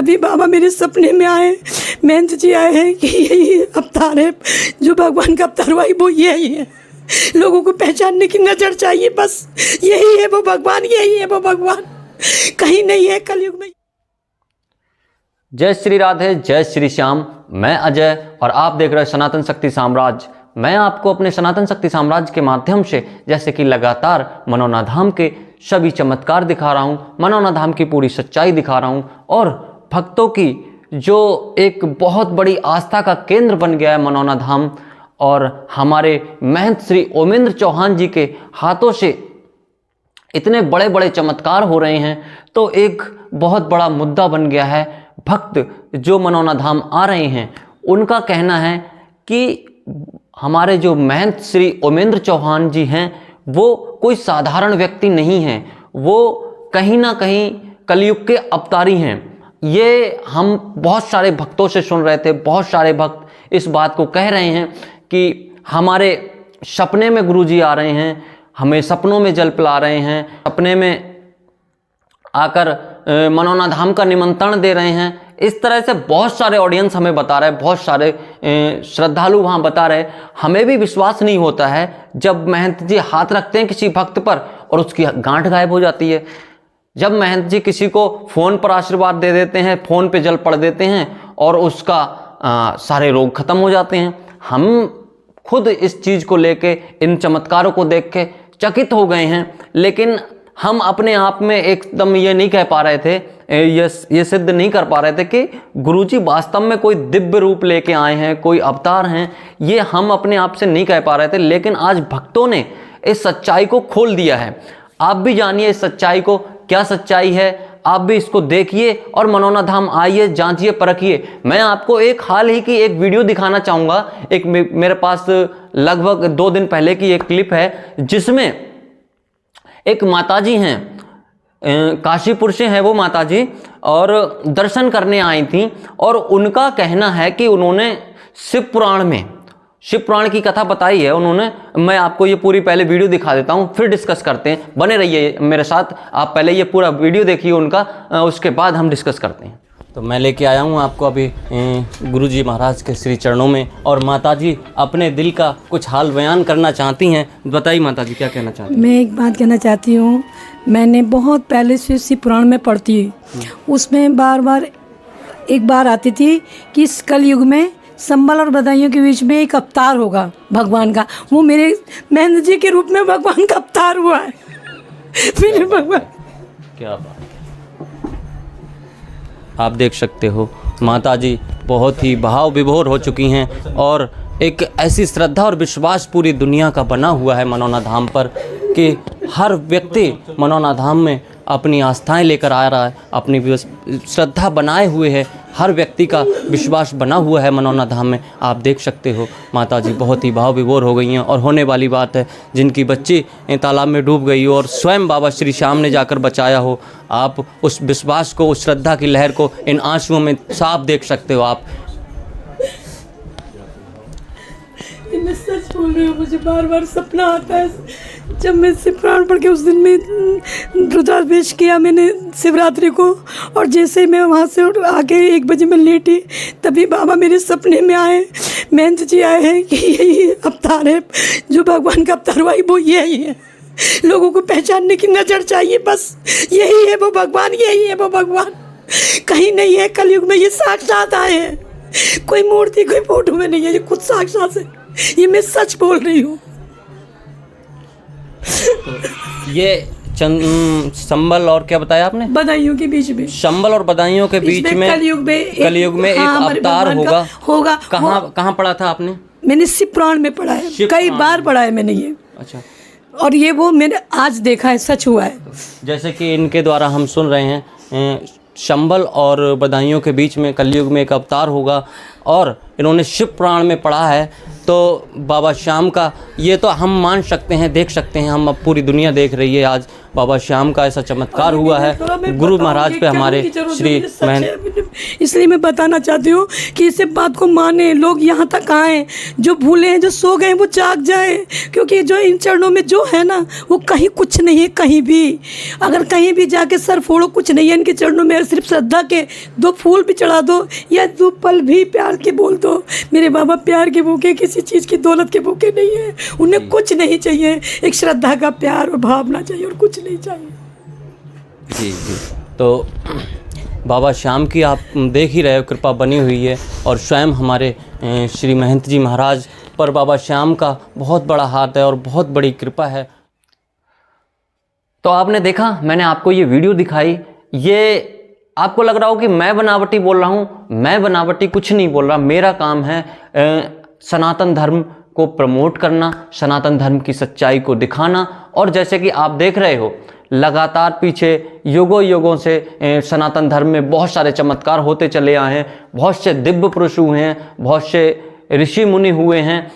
तभी बाबा मेरे सपने में आए, महंत जी आए हैं कि यही अवतार है, जो भगवान का अवतार हुआ वो यही है। लोगों को पहचानने की नज़र चाहिए, बस यही है वो भगवान, यही है वो भगवान, कहीं नहीं है कलयुग में। जय श्री राधे, जय श्री श्याम। मैं अजय और आप देख रहे हैं सनातन शक्ति साम्राज्य। मैं आपको अपने सनातन शक्ति साम्राज्य के माध्यम से जैसे कि लगातार मनौना धाम के सभी चमत्कार दिखा रहा हूँ, मनौना धाम की पूरी सच्चाई दिखा रहा हूँ और भक्तों की जो एक बहुत बड़ी आस्था का केंद्र बन गया है मनौना धाम, और हमारे महंत श्री ओमेंद्र चौहान जी के हाथों से इतने बड़े बड़े चमत्कार हो रहे हैं, तो एक बहुत बड़ा मुद्दा बन गया है। भक्त जो मनौना धाम आ रहे हैं उनका कहना है कि हमारे जो महंत श्री ओमेंद्र चौहान जी हैं वो कोई साधारण व्यक्ति नहीं हैं, वो कहीं ना कहीं कलयुग के अवतारी हैं। ये हम बहुत सारे भक्तों से सुन रहे थे, बहुत सारे भक्त इस बात को कह रहे हैं कि हमारे सपने में गुरुजी आ रहे हैं, हमें सपनों में जल पिला रहे हैं, सपने में आकर मनौना धाम का निमंत्रण दे रहे हैं। इस तरह से बहुत सारे ऑडियंस हमें बता रहे हैं, बहुत सारे श्रद्धालु वहाँ बता रहे हैं। हमें भी विश्वास नहीं होता है जब महंत जी हाथ रखते हैं किसी भक्त पर और उसकी गांठ गायब हो जाती है। जब महंत जी किसी को फ़ोन पर आशीर्वाद दे देते हैं, फ़ोन पे जल पड़ देते हैं और उसका सारे रोग खत्म हो जाते हैं। हम खुद इस चीज़ को लेके, इन चमत्कारों को देख के चकित हो गए हैं, लेकिन हम अपने आप में एकदम ये नहीं कह पा रहे थे, ये सिद्ध नहीं कर पा रहे थे कि गुरुजी वास्तव में कोई दिव्य रूप लेके आए हैं, कोई अवतार हैं। ये हम अपने आप से नहीं कह पा रहे थे, लेकिन आज भक्तों ने इस सच्चाई को खोल दिया है। आप भी जानिए इस सच्चाई को, क्या सच्चाई है, आप भी इसको देखिए और मनौना धाम आइए, जांचिए, परखिए। मैं आपको एक हाल ही की एक वीडियो दिखाना चाहूँगा। एक मेरे पास लगभग 2 दिन पहले की एक क्लिप है जिसमें एक माताजी हैं, काशीपुर से हैं वो माताजी, और दर्शन करने आई थी। और उनका कहना है कि उन्होंने शिव पुराण की कथा बताई है उन्होंने। मैं आपको ये पूरी पहले वीडियो दिखा देता हूँ, फिर डिस्कस करते हैं। बने रहिए मेरे साथ, आप पहले ये पूरा वीडियो देखिए उनका, उसके बाद हम डिस्कस करते हैं। तो मैं लेके आया हूँ आपको अभी गुरुजी महाराज के श्री चरणों में, और माताजी अपने दिल का कुछ हाल बयान करना चाहती हैं। बताइए माताजी, क्या कहना चाहती हैं? मैं एक बात कहना चाहती हूँ। मैंने बहुत पहले से शिव पुराण में पढ़ती हुई, उसमें बार एक बार आती थी कि इस कलयुग में संबल और बदायूं के बीच में एक अवतार होगा भगवान का। वो मेरे महंत जी के रूप में भगवान का अवतार हुआ है। मेरे भगवान, क्या बात, आप देख सकते हो माताजी बहुत ही भाव विभोर हो चुकी हैं, और एक ऐसी श्रद्धा और विश्वास पूरी दुनिया का बना हुआ है मनौना धाम पर कि हर व्यक्ति मनौना धाम में अपनी आस्थाएं लेकर आ रहा है, अपनी श्रद्धा बनाए हुए है। हर व्यक्ति का विश्वास बना हुआ है मनौना धाम में। आप देख सकते हो माताजी बहुत ही भाव विभोर हो गई हैं। और होने वाली बात है, जिनकी बच्ची तालाब में डूब गई हो और स्वयं बाबा श्री श्याम ने जाकर बचाया हो, आप उस विश्वास को, उस श्रद्धा की लहर को इन आंसुओं में साफ देख सकते हो। आप मैं सच बोल रही हूँ, मुझे बार सपना आता है। जब मैं शिव पुराण पढ़ के उस दिन में रुद्राभिषेक किया मैंने शिवरात्रि को, और जैसे ही मैं वहाँ से आके 1 बजे में लेटी, तभी बाबा मेरे सपने में आए, महंत जी आए हैं कि यही अवतार है, जो भगवान का अवतार हुआ वो यही है। लोगों को पहचानने की नज़र चाहिए, बस यही है वो भगवान, यही है वो भगवान, कहीं नहीं है कलयुग में। ये साक्षात आए हैं, कोई मूर्ति, कोई फोटो में नहीं है, ये खुद साक्षात है। ये मैं सच बोल रही हूँ। ये संबल और क्या बताया आपने? बदायूं के बीच में, संबल और बदायूं के बीच में कलयुग में एक अवतार होगा। कहाँ पढ़ा था आपने? मैंने शिव पुराण में पढ़ा है, कई बार पढ़ा है मैंने ये। अच्छा। और ये वो मैंने आज देखा है, सच हुआ है। जैसे कि इनके द्वारा हम सुन रहे हैं, संबल और बदायूं के बीच में कलयुग में एक अवतार होगा, और इन्होंने शिव पुराण में पढ़ा है। तो बाबा श्याम का ये तो हम मान सकते हैं, देख सकते हैं हम, अब पूरी दुनिया देख रही है आज बाबा श्याम का ऐसा चमत्कार हुआ है गुरु महाराज पे हमारे श्री महंत। इसलिए मैं बताना चाहती हूँ कि इस बात को माने, लोग यहाँ तक आए, जो भूले हैं, जो सो गए वो जाग जाए, क्योंकि जो इन चरणों में जो है ना वो कहीं कुछ नहीं है। कहीं भी अगर कहीं भी जाके सर फोड़ो, कुछ नहीं है इनके चरणों में। सिर्फ श्रद्धा के 2 फूल भी चढ़ा दो या 2 पल भी प्यार के बोल दो। मेरे बाबा प्यार के भूखे, किसी चीज़ की दौलत के भूखे नहीं है। उन्हें कुछ नहीं चाहिए, एक श्रद्धा का प्यार और भावना चाहिए और कुछ नहीं चाहिए। जी जी। तो बाबा श्याम की आप देख ही रहे हो कृपा बनी हुई है, और स्वयं हमारे श्री महंत जी महाराज पर बाबा श्याम का बहुत बड़ा हाथ है और बहुत बड़ी कृपा है। तो आपने देखा, मैंने आपको ये वीडियो दिखाई, ये आपको लग रहा हो कि मैं बनावटी बोल रहा हूँ। मैं बनावटी कुछ नहीं बोल रहा। मेरा काम है सनातन धर्म को प्रमोट करना, सनातन धर्म की सच्चाई को दिखाना। और जैसे कि आप देख रहे हो, लगातार पीछे युगों युगों से सनातन धर्म में बहुत सारे चमत्कार होते चले आए हैं। बहुत से दिव्य पुरुष हुए हैं, बहुत से ऋषि मुनि हुए हैं,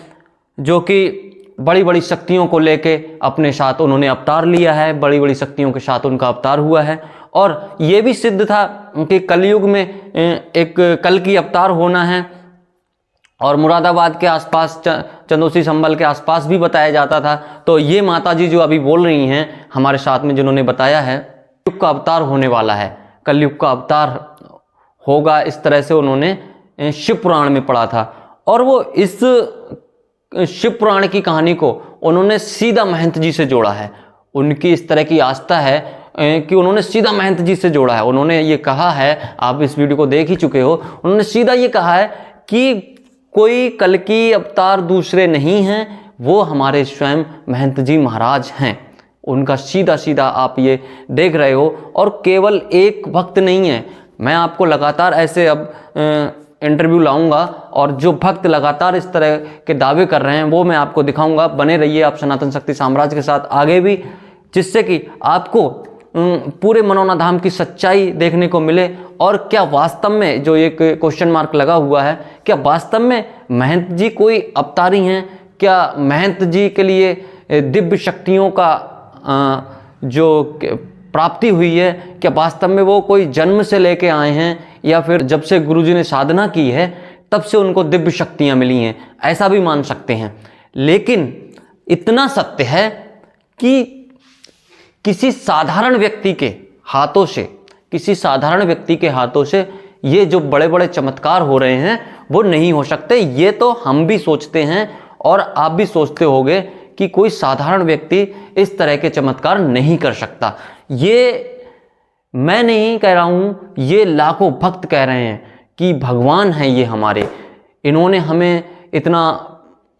जो कि बड़ी बड़ी शक्तियों को लेके अपने साथ उन्होंने अवतार लिया है। बड़ी बड़ी शक्तियों के साथ उनका अवतार हुआ है। और ये भी सिद्ध था कि कलयुग में एक कल की अवतार होना है। और मुरादाबाद के आसपास, चंदोसी संभल के आसपास भी बताया जाता था। तो ये माता जी जो अभी बोल रही हैं हमारे साथ में, जिन्होंने बताया है कलयुग का अवतार होने वाला है, कलयुग का अवतार होगा, इस तरह से उन्होंने शिव पुराण में पढ़ा था। और वो इस शिव पुराण की कहानी को उन्होंने सीधा महंत जी से जोड़ा है। उनकी इस तरह की आस्था है कि उन्होंने सीधा महंत जी से जोड़ा है। उन्होंने ये कहा है, आप इस वीडियो को देख ही चुके हो, उन्होंने सीधा ये कहा है कि कोई कल की अवतार दूसरे नहीं हैं, वो हमारे स्वयं महंत जी महाराज हैं। उनका सीधा सीधा आप ये देख रहे हो। और केवल एक भक्त नहीं है, मैं आपको लगातार ऐसे अब इंटरव्यू लाऊंगा, और जो भक्त लगातार इस तरह के दावे कर रहे हैं वो मैं आपको दिखाऊंगा। बने रहिए आप सनातन शक्ति साम्राज्य के साथ आगे भी, जिससे कि आपको पूरे मनौना धाम की सच्चाई देखने को मिले। और क्या वास्तव में, जो एक क्वेश्चन मार्क लगा हुआ है, क्या वास्तव में महंत जी कोई अवतारी हैं? क्या महंत जी के लिए दिव्य शक्तियों का जो प्राप्ति हुई है, क्या वास्तव में वो कोई जन्म से लेके आए हैं, या फिर जब से गुरुजी ने साधना की है तब से उनको दिव्य शक्तियां मिली हैं? ऐसा भी मान सकते हैं। लेकिन इतना सत्य है कि किसी साधारण व्यक्ति के हाथों से, किसी साधारण व्यक्ति के हाथों से ये जो बड़े बड़े चमत्कार हो रहे हैं वो नहीं हो सकते। ये तो हम भी सोचते हैं और आप भी सोचते होंगे कि कोई साधारण व्यक्ति इस तरह के चमत्कार नहीं कर सकता। ये मैं नहीं कह रहा हूँ, ये लाखों भक्त कह रहे हैं कि भगवान हैं ये हमारे। इन्होंने हमें इतना,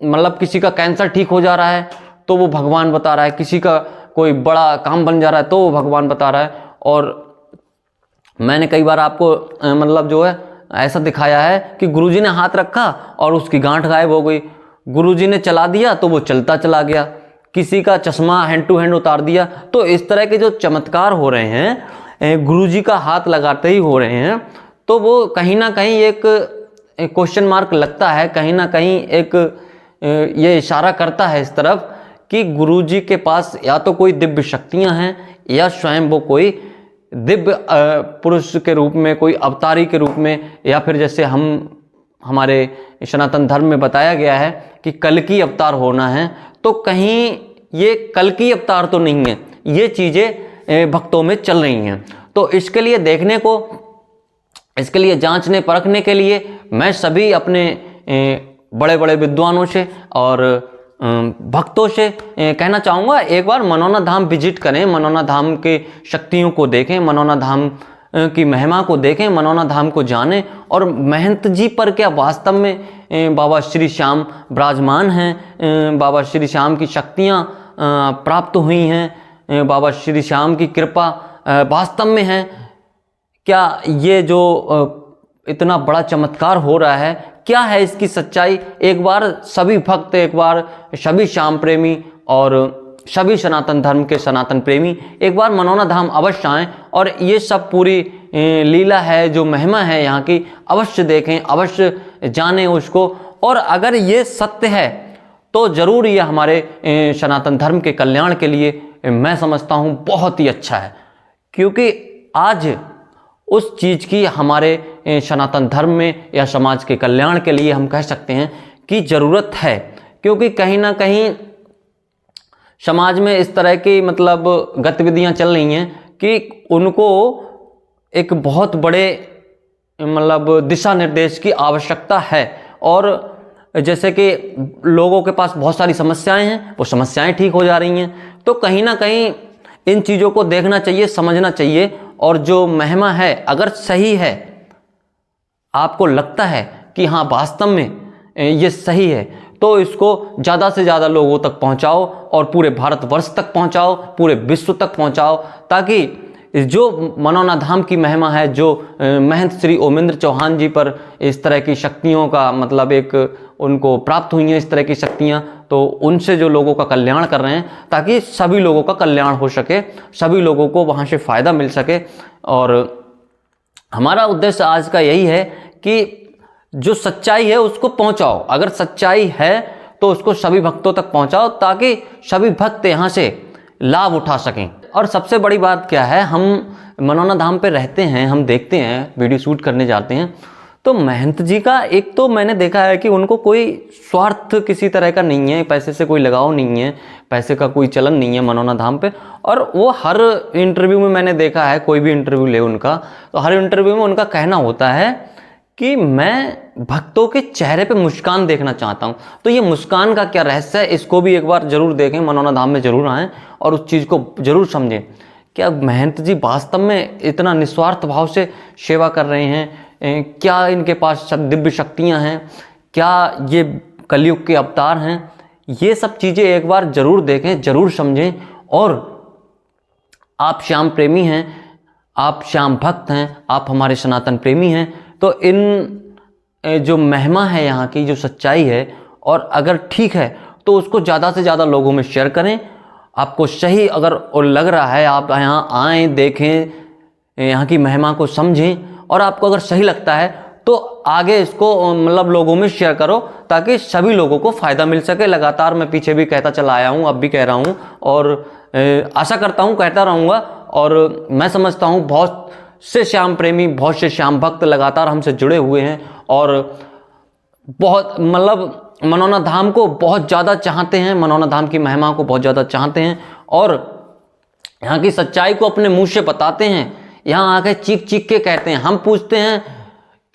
मतलब किसी का कैंसर ठीक हो जा रहा है तो वो भगवान बता रहा है, किसी का कोई बड़ा काम बन जा रहा है तो वो भगवान बता रहा है। और मैंने कई बार आपको मतलब जो है ऐसा दिखाया है कि गुरुजी ने हाथ रखा और उसकी गांठ गायब हो गई, गुरुजी ने चला दिया तो वो चलता चला गया, किसी का चश्मा हैंड टू हैंड उतार दिया। तो इस तरह के जो चमत्कार हो रहे हैं गुरुजी का हाथ लगाते ही हो रहे हैं, तो वो कहीं ना कहीं एक क्वेश्चन मार्क लगता है, कहीं ना कहीं एक ये इशारा करता है इस तरफ कि गुरुजी के पास या तो कोई दिव्य शक्तियां हैं या स्वयं वो कोई दिव्य पुरुष के रूप में, कोई अवतारी के रूप में, या फिर जैसे हमारे सनातन धर्म में बताया गया है कि कल की अवतार होना है, तो कहीं ये कल की अवतार तो नहीं है, ये चीज़ें भक्तों में चल रही हैं। तो इसके लिए देखने को, इसके लिए जांचने परखने के लिए मैं सभी अपने बड़े बड़े विद्वानों से और भक्तों से कहना चाहूँगा, एक बार मनौना धाम विजिट करें, मनौना धाम के शक्तियों को देखें, मनौना धाम की महिमा को देखें, मनौना धाम को जानें। और महंत जी पर क्या वास्तव में बाबा श्री श्याम विराजमान हैं, बाबा श्री श्याम की शक्तियाँ प्राप्त हुई हैं, बाबा श्री श्याम की कृपा वास्तव में है? क्या ये जो इतना बड़ा चमत्कार हो रहा है, क्या है इसकी सच्चाई? एक बार सभी भक्त, एक बार सभी श्याम प्रेमी और सभी सनातन धर्म के सनातन प्रेमी एक बार मनौना धाम अवश्य आएँ और ये सब पूरी लीला है, जो महिमा है यहाँ की, अवश्य देखें, अवश्य जानें उसको। और अगर ये सत्य है तो ज़रूर ये हमारे सनातन धर्म के कल्याण के लिए मैं समझता हूँ बहुत ही अच्छा है, क्योंकि आज उस चीज़ की हमारे सनातन धर्म में या समाज के कल्याण के लिए हम कह सकते हैं कि ज़रूरत है। क्योंकि कहीं ना कहीं समाज में इस तरह की मतलब गतिविधियां चल रही हैं कि उनको एक बहुत बड़े मतलब दिशा निर्देश की आवश्यकता है। और जैसे कि लोगों के पास बहुत सारी समस्याएं हैं, वो समस्याएं ठीक हो जा रही हैं, तो कहीं ना कहीं इन चीज़ों को देखना चाहिए, समझना चाहिए। और जो महिमा है अगर सही है, आपको लगता है कि हाँ वास्तव में ये सही है, तो इसको ज़्यादा से ज़्यादा लोगों तक पहुँचाओ और पूरे भारतवर्ष तक पहुँचाओ, पूरे विश्व तक पहुँचाओ, ताकि जो मनौना धाम की महिमा है, जो महंत श्री ओमेंद्र चौहान जी पर इस तरह की शक्तियों का मतलब एक उनको प्राप्त हुई हैं इस तरह की शक्तियाँ, तो उनसे जो लोगों का कल्याण कर रहे हैं, ताकि सभी लोगों का कल्याण हो सके, सभी लोगों को वहाँ से फ़ायदा मिल सके। और हमारा उद्देश्य आज का यही है कि जो सच्चाई है उसको पहुंचाओ। अगर सच्चाई है तो उसको सभी भक्तों तक पहुंचाओ, ताकि सभी भक्त यहाँ से लाभ उठा सकें। और सबसे बड़ी बात क्या है, हम मनौना धाम पे रहते हैं, हम देखते हैं, वीडियो शूट करने जाते हैं, तो महंत जी का एक तो मैंने देखा है कि उनको कोई स्वार्थ किसी तरह का नहीं है, पैसे से कोई लगाव नहीं है, पैसे का कोई चलन नहीं है मनौना धाम पे। और वो हर इंटरव्यू में मैंने देखा है, कोई भी इंटरव्यू ले उनका, तो हर इंटरव्यू में उनका कहना होता है कि मैं भक्तों के चेहरे पे मुस्कान देखना चाहता हूँ। तो ये मुस्कान का क्या रहस्य है, इसको भी एक बार जरूर देखें, मनौना धाम में जरूर आएँ और उस चीज़ को जरूर समझें। क्या महंत जी वास्तव में इतना निस्वार्थ भाव से सेवा कर रहे हैं? क्या इनके पास दिव्य शक्तियाँ हैं? क्या ये कलयुग के अवतार हैं? ये सब चीज़ें एक बार जरूर देखें, जरूर समझें। और आप श्याम प्रेमी हैं, आप श्याम भक्त हैं, आप हमारे सनातन प्रेमी हैं, तो इन जो महिमा है यहाँ की, जो सच्चाई है, और अगर ठीक है तो उसको ज़्यादा से ज़्यादा लोगों में शेयर करें। आपको सही अगर और लग रहा है, आप यहाँ आएँ, देखें, यहाँ की महिमा को समझें, और आपको अगर सही लगता है तो आगे इसको मतलब लोगों में शेयर करो, ताकि सभी लोगों को फ़ायदा मिल सके। लगातार मैं पीछे भी कहता चला आया हूँ, अब भी कह रहा हूँ, और आशा करता हूँ कहता रहूँगा। और मैं समझता हूँ बहुत से श्याम प्रेमी, बहुत से श्याम भक्त लगातार हमसे जुड़े हुए हैं, और बहुत मतलब मनौना धाम को बहुत ज़्यादा चाहते हैं, मनौना धाम की महिमा को बहुत ज़्यादा चाहते हैं, और यहाँ की सच्चाई को अपने मुंह से बताते हैं। यहाँ आके चीख चीख के कहते हैं। हम पूछते हैं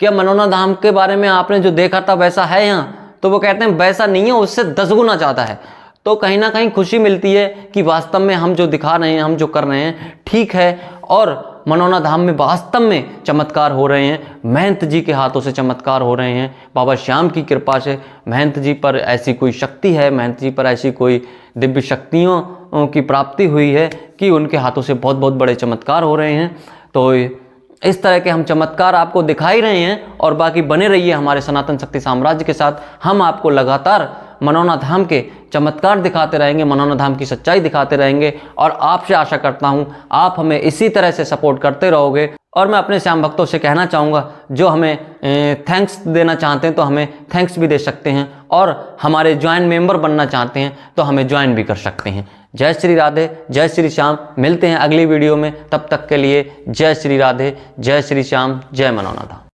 क्या मनौना धाम के बारे में आपने जो देखा था वैसा है यहाँ? तो वो कहते हैं वैसा नहीं है, उससे 10 गुना ज़्यादा है। तो कहीं ना कहीं खुशी मिलती है कि वास्तव में हम जो दिखा रहे हैं, हम जो कर रहे हैं ठीक है, और मनौना धाम में वास्तव में चमत्कार हो रहे हैं। महंत जी के हाथों से चमत्कार हो रहे हैं, बाबा श्याम की कृपा से। महंत जी पर ऐसी कोई शक्ति है, महंत जी पर ऐसी कोई दिव्य शक्तियों की प्राप्ति हुई है कि उनके हाथों से बहुत बहुत बड़े चमत्कार हो रहे हैं। तो इस तरह के हम चमत्कार आपको दिखा ही रहे हैं, और बाकी बने रहिए हमारे सनातन शक्ति साम्राज्य के साथ। हम आपको लगातार मनौना धाम के चमत्कार दिखाते रहेंगे, मनौना धाम की सच्चाई दिखाते रहेंगे, और आपसे आशा करता हूं आप हमें इसी तरह से सपोर्ट करते रहोगे। और मैं अपने श्याम भक्तों से कहना चाहूँगा, जो हमें थैंक्स देना चाहते हैं तो हमें थैंक्स भी दे सकते हैं, और हमारे ज्वाइन मेंबर बनना चाहते हैं तो हमें ज्वाइन भी कर सकते हैं। जय श्री राधे, जय श्री श्याम। मिलते हैं अगली वीडियो में, तब तक के लिए जय श्री राधे, जय श्री श्याम, जय मनौना धाम।